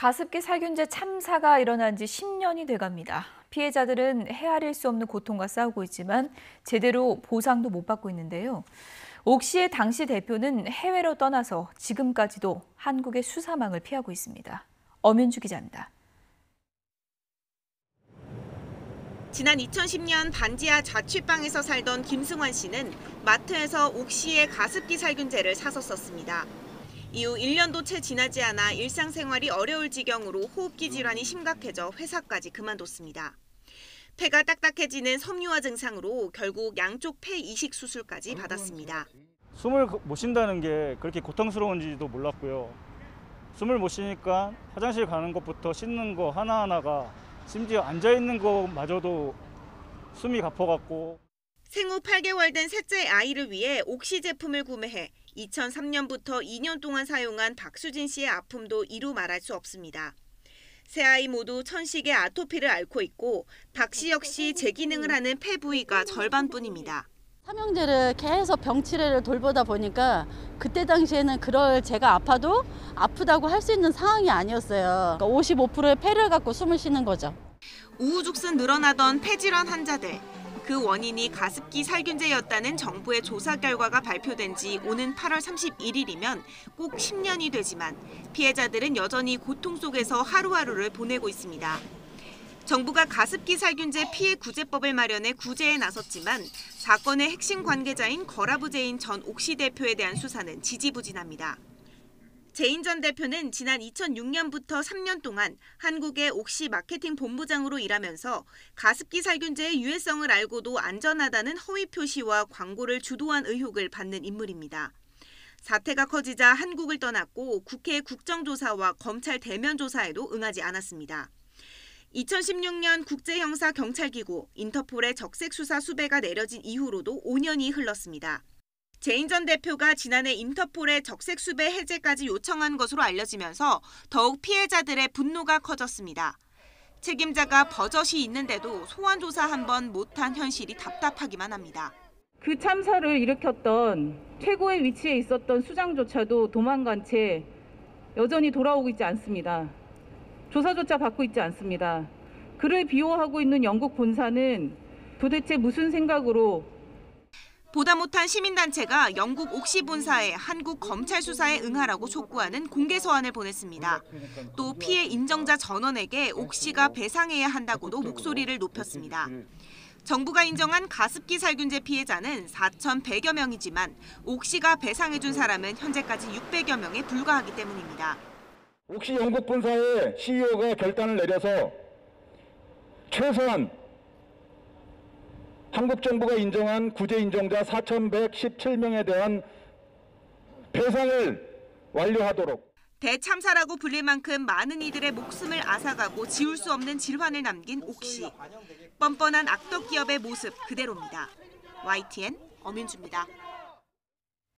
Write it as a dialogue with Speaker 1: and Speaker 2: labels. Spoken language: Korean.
Speaker 1: 가습기 살균제 참사가 일어난 지 10년이 돼갑니다. 피해자들은 헤아릴 수 없는 고통과 싸우고 있지만 제대로 보상도 못 받고 있는데요. 옥시의 당시 대표는 해외로 떠나서 지금까지도 한국의 수사망을 피하고 있습니다. 엄윤주 기자입니다.
Speaker 2: 지난 2010년 반지하 자취방에서 살던 김승환 씨는 마트에서 옥시의 가습기 살균제를 사서 썼습니다. 이후 1년도 채 지나지 않아 일상생활이 어려울 지경으로 호흡기 질환이 심각해져 회사까지 그만뒀습니다. 폐가 딱딱해지는 섬유화 증상으로 결국 양쪽 폐 이식 수술까지 받았습니다.
Speaker 3: 숨을 못 쉰다는 게 그렇게 고통스러운지도 몰랐고요. 숨을 못 쉬니까 화장실 가는 것부터 씻는 거 하나하나가 심지어 앉아있는 거마저도 숨이 가퍼갖고.
Speaker 2: 생후 8개월 된 셋째 아이를 위해 옥시 제품을 구매해 2003년부터 2년 동안 사용한 박수진 씨의 아픔도 이루 말할 수 없습니다. 세 아이 모두 천식의 아토피를 앓고 있고 박 씨 역시 재기능을 하는 폐 부위가 절반뿐입니다.
Speaker 4: 삼형제를 계속 병치레를 돌보다 보니까 그때 당시에는 그럴 제가 아파도 아프다고 할 수 있는 상황이 아니었어요. 그러니까 55%의 폐를 갖고 숨을 쉬는 거죠.
Speaker 2: 우후죽순 늘어나던 폐질환 환자들. 그 원인이 가습기 살균제였다는 정부의 조사 결과가 발표된 지 오는 8월 31일이면 꼭 10년이 되지만 피해자들은 여전히 고통 속에서 하루하루를 보내고 있습니다. 정부가 가습기 살균제 피해 구제법을 마련해 구제에 나섰지만 사건의 핵심 관계자인 거라부제인 전 옥시 대표에 대한 수사는 지지부진합니다. 제인 전 대표는 지난 2006년부터 3년 동안 한국의 옥시 마케팅 본부장으로 일하면서 가습기 살균제의 유해성을 알고도 안전하다는 허위 표시와 광고를 주도한 의혹을 받는 인물입니다. 사태가 커지자 한국을 떠났고 국회 국정조사와 검찰 대면 조사에도 응하지 않았습니다. 2016년 국제형사경찰기구 인터폴의 적색 수사 수배가 내려진 이후로도 5년이 흘렀습니다. 제인 전 대표가 지난해 인터폴의 적색 수배 해제까지 요청한 것으로 알려지면서 더욱 피해자들의 분노가 커졌습니다. 책임자가 버젓이 있는데도 소환 조사 한 번 못한 현실이 답답하기만 합니다.
Speaker 5: 그 참사를 일으켰던 최고의 위치에 있었던 수장조차도 도망간 채 여전히 돌아오고 있지 않습니다. 조사조차 받고 있지 않습니다. 그를 비호하고 있는 영국 본사는 도대체 무슨 생각으로
Speaker 2: 보다 못한 시민단체가 영국 옥시 본사에 한국 검찰 수사에 응하라고 촉구하는 공개 서한을 보냈습니다. 또 피해 인정자 전원에게 옥시가 배상해야 한다고도 목소리를 높였습니다. 정부가 인정한 가습기 살균제 피해자는 4,100여 명이지만 옥시가 배상해준 사람은 현재까지 600여 명에 불과하기 때문입니다.
Speaker 6: 옥시 영국 본사의 CEO가 결단을 내려서 최소한 한국 정부가 인정한 구제 인정자 4,117명에 대한 배상을 완료하도록.
Speaker 2: 대참사라고 불릴 만큼 많은 이들의 목숨을 앗아가고 지울 수 없는 질환을 남긴 옥시. 뻔뻔한 악덕 기업의 모습 그대로입니다. YTN 엄윤주입니다.